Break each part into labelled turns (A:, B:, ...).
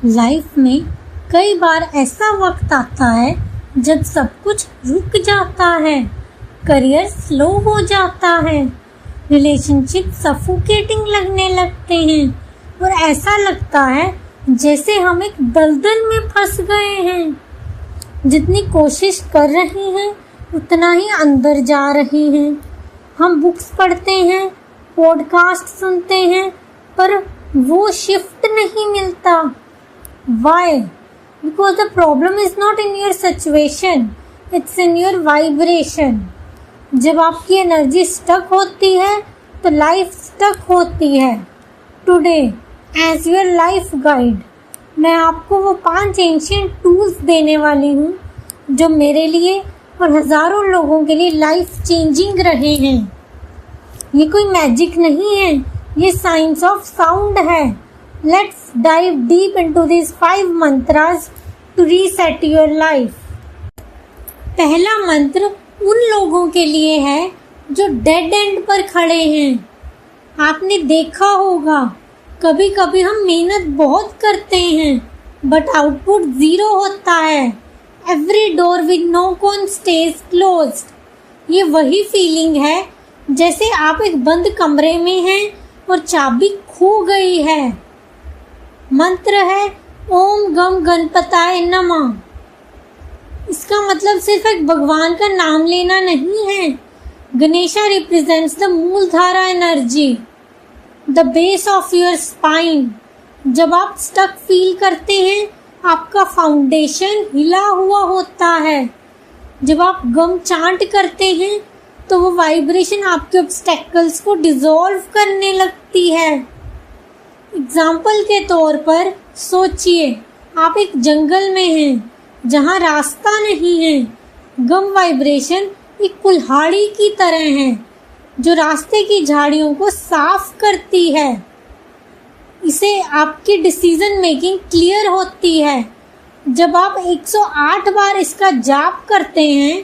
A: Life में कई बार ऐसा वक्त आता है जब सब कुछ रुक जाता है, करियर स्लो हो जाता है, रिलेशनशिप सफोकेटिंग लगने लगते हैं और ऐसा लगता है जैसे हम एक दलदल में फंस गए हैं। जितनी कोशिश कर रहे हैं उतना ही अंदर जा रहे हैं। हम बुक्स पढ़ते हैं, पॉडकास्ट सुनते हैं, पर वो शिफ्ट नहीं मिलता। Why? Because the problem is not in your situation, it's in your vibration. जब आपकी एनर्जी स्टक होती है तो लाइफ स्टक होती है। Today as your life guide मैं आपको वो 5 एंशिएंट टूल्स देने वाली हूँ जो मेरे लिए और हजारों लोगों के लिए लाइफ चेंजिंग रहे हैं। ये कोई मैजिक नहीं है, ये साइंस ऑफ साउंड है। Let's dive deep into these 5 mantras to reset your life. पहला मंत्र उन लोगों के लिए है जो डेड एंड पर खड़े हैं। आपने देखा होगा कभी कभी हम मेहनत बहुत करते हैं बट आउटपुट 0 होता है। Every door with no con stays closed. ये वही फीलिंग है जैसे आप एक बंद कमरे में हैं और चाबी खो गई है। मंत्र है ओम गम गणपताय नमः। इसका मतलब सिर्फ एक भगवान का नाम लेना नहीं है। Ganesha represents the Muladhara energy, the base of your spine. जब आप स्टक फील करते हैं आपका फाउंडेशन हिला हुआ होता है। जब आप गम चांट करते हैं तो वो वाइब्रेशन आपके ऑब्स्टेकल्स को डिसॉल्व करने लगती है। एग्जाम्पल के तौर पर सोचिए आप एक जंगल में हैं जहाँ रास्ता नहीं है। गम वाइब्रेशन एक कुल्हाड़ी की तरह है जो रास्ते की झाड़ियों को साफ करती है। इसे आपकी डिसीजन मेकिंग क्लियर होती है। जब आप 108 बार इसका जाप करते हैं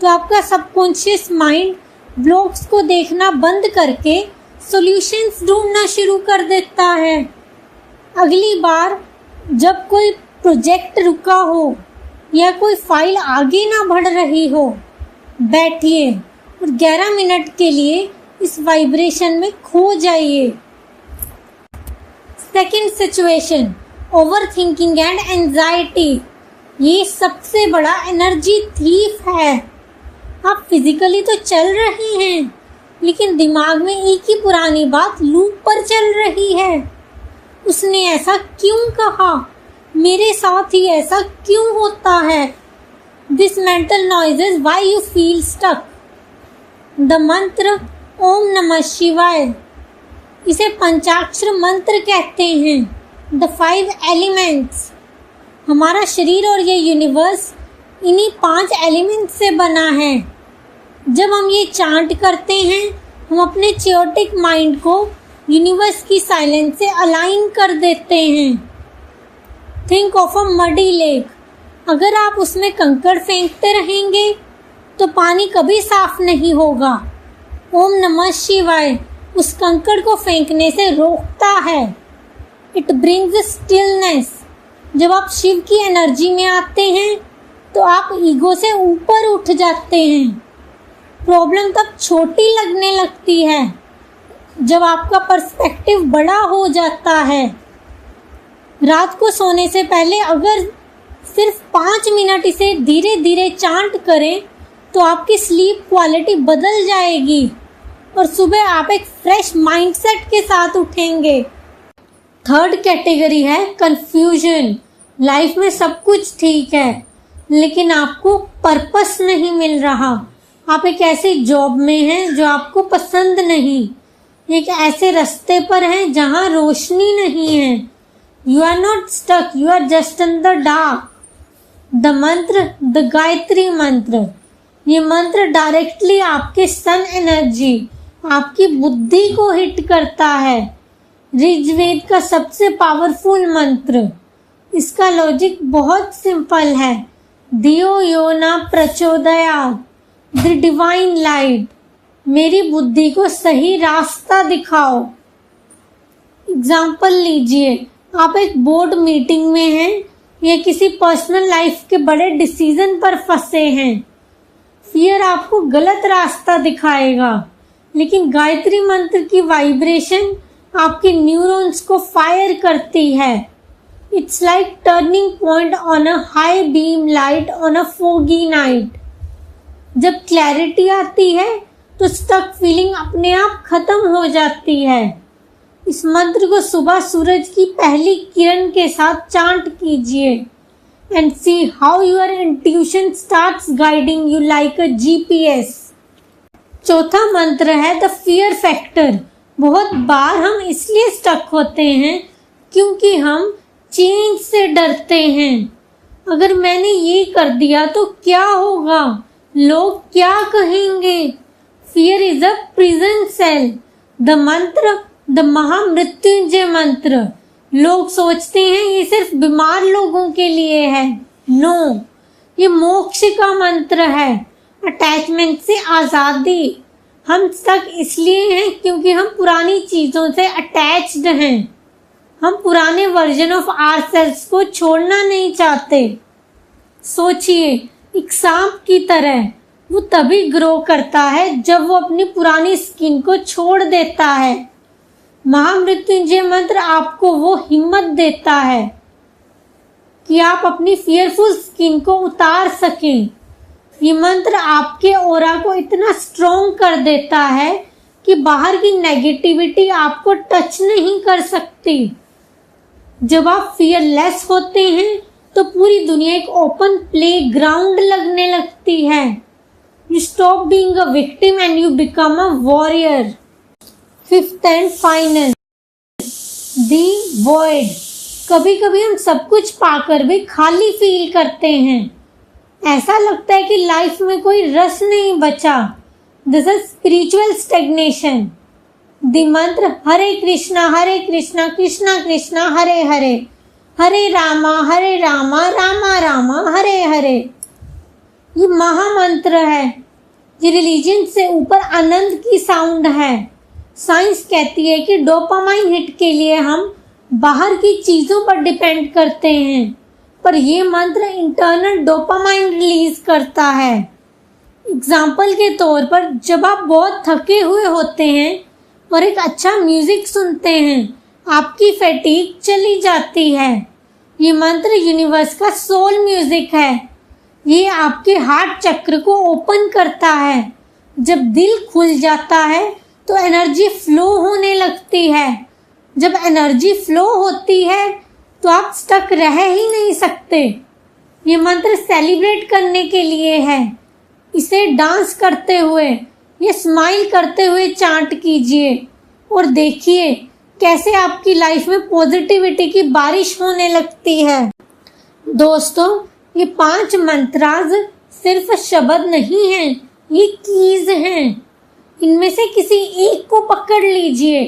A: तो आपका सबकॉन्शियस माइंड ब्लॉक्स को देखना बंद करके सॉल्यूशंस ढूंढना शुरू कर देता है। अगली बार जब कोई प्रोजेक्ट रुका हो या कोई फाइल आगे ना बढ़ रही हो, बैठिए और 11 मिनट के लिए इस वाइब्रेशन में खो जाइए। Second situation, overthinking and anxiety. ये सबसे बड़ा एनर्जी थीफ है। आप फिजिकली तो चल रहे हैं लेकिन दिमाग में एक ही पुरानी बात लूप पर चल रही है। उसने ऐसा क्यों कहा, मेरे साथ ही ऐसा क्यों होता है। This mental noises why you feel stuck. The mantra ओम नमः शिवाय, इसे पंचाक्षर मंत्र कहते हैं। The 5 elements. हमारा शरीर और ये यूनिवर्स इन्हीं 5 एलिमेंट्स से बना है। जब हम ये चांट करते हैं हम अपने चियोटिक माइंड को यूनिवर्स की साइलेंस से अलाइन कर देते हैं। Think of a muddy lake. अगर आप उसमें कंकड़ फेंकते रहेंगे तो पानी कभी साफ नहीं होगा। ओम नमः शिवाय उस कंकड़ को फेंकने से रोकता है। It brings stillness. जब आप शिव की एनर्जी में आते हैं तो आप ईगो से ऊपर उठ जाते हैं। प्रॉब्लम तब छोटी लगने लगती है जब आपका पर्सपेक्टिव बड़ा हो जाता है। रात को सोने से पहले अगर सिर्फ 5 मिनट इसे धीरे धीरे चांट करें तो आपकी स्लीप क्वालिटी बदल जाएगी और सुबह आप एक फ्रेश माइंडसेट के साथ उठेंगे। थर्ड कैटेगरी है कंफ्यूजन। लाइफ में सब कुछ ठीक है लेकिन आपको पर्पस नहीं मिल रहा। आप एक ऐसी जॉब में हैं जो आपको पसंद नहीं, एक ऐसे रास्ते पर हैं जहां रोशनी नहीं है। You are not stuck, you are just in the dark. The mantra the Gayatri mantra. ये मंत्र डायरेक्टली आपके सन एनर्जी, आपकी बुद्धि को हिट करता है। ऋग्वेद का सबसे पावरफुल मंत्र। इसका लॉजिक बहुत सिंपल है। धियो यो न प्रचोदयात्, द डिवाइन लाइट। मेरी बुद्धि को सही रास्ता दिखाओ। एग्जाम्पल लीजिए, आप एक बोर्ड मीटिंग में हैं या किसी पर्सनल लाइफ के बड़े डिसीजन पर फंसे हैं। फियर आपको गलत रास्ता दिखाएगा, लेकिन गायत्री मंत्र की वाइब्रेशन आपके न्यूरॉन्स को फायर करती है। It's like turning point on a high beam light on a foggy night. जब क्लैरिटी आती है तो स्टक फीलिंग अपने आप खत्म हो जाती है। इस मंत्र को सुबह सूरज की पहली किरण के साथ चांट कीजिए and see how your intuition starts guiding you like a GPS. चौथा मंत्र है द फियर फैक्टर। बहुत बार हम इसलिए स्टक होते हैं क्योंकि हम चेंज से डरते हैं। अगर मैंने ये कर दिया तो क्या होगा, लोग क्या कहेंगे। Fear is a prison cell. The mantra the Mahamrityunjaya mantra. लोग सोचते हैं ये सिर्फ बीमार लोगों के लिए है। नो, ये मोक्ष का मंत्र है, अटैचमेंट से आजादी। हम स्टक इसलिए हैं क्योंकि हम पुरानी चीजों से अटैच्ड हैं। हम पुराने वर्जन ऑफ आवरसेल्व्स को छोड़ना नहीं चाहते। सोचिए, एक सांप की तरह वो तभी ग्रो करता है जब वो अपनी पुरानी स्किन को छोड़ देता है। महामृत्युंजय मंत्र आपको वो हिम्मत देता है कि आप अपनी फियरफुल स्किन को उतार सकें। ये मंत्र आपके ऑरा को इतना स्ट्रॉन्ग कर देता है कि बाहर की नेगेटिविटी आपको टच नहीं कर सकती। जब आप फियरलेस होते हैं तो पूरी दुनिया एक ओपन प्ले ग्राउंड लगने लगती है। You stop being a victim and you become a warrior. Fifth and final, the void. कभी कभी हम सब कुछ पाकर भी खाली फील करते हैं। ऐसा लगता है कि लाइफ में कोई रस नहीं बचा। This is spiritual stagnation. The मंत्र हरे कृष्णा कृष्णा कृष्णा हरे हरे, हरे रामा रामा रामा हरे हरे। ये महामंत्र है। ये रिलीजन से ऊपर आनंद की साउंड है। साइंस कहती है कि डोपामाइन हिट के लिए हम बाहर की चीजों पर डिपेंड करते हैं, पर ये मंत्र इंटरनल डोपामाइन रिलीज करता है। एग्जाम्पल के तौर पर जब आप बहुत थके हुए होते हैं और एक अच्छा म्यूजिक सुनते हैं, आपकी फैटीग चली जाती है। ये मंत्र यूनिवर्स का सोल म्यूजिक है। ये आपके हार्ट चक्र को ओपन करता है। जब दिल खुल जाता है तो एनर्जी फ्लो होने लगती है। जब एनर्जी फ्लो होती है तो आप स्टक रह ही नहीं सकते। ये मंत्र सेलिब्रेट करने के लिए है। इसे डांस करते हुए या स्माइल करते हुए चांट कीजिए और देखिए कैसे आपकी लाइफ में पॉजिटिविटी की बारिश होने लगती है। दोस्तों, ये 5 मंत्राज सिर्फ शब्द नहीं हैं, ये कीज हैं। इनमें से किसी एक को पकड़ लीजिए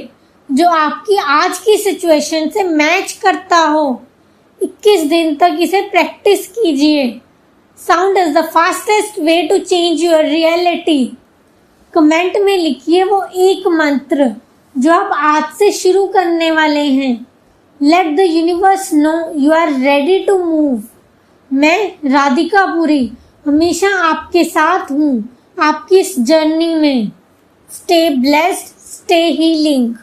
A: जो आपकी आज की सिचुएशन से मैच करता हो। 21 दिन तक इसे प्रैक्टिस कीजिए। Sound is the fastest way to change your reality. Comment में लिखिए वो एक मंत्र जो आप आज से शुरू करने वाले हैं। Let the universe know you are ready to move. मैं राधिका पुरी हमेशा आपके साथ हूँ आपकी इस जर्नी में। Stay blessed, stay healing.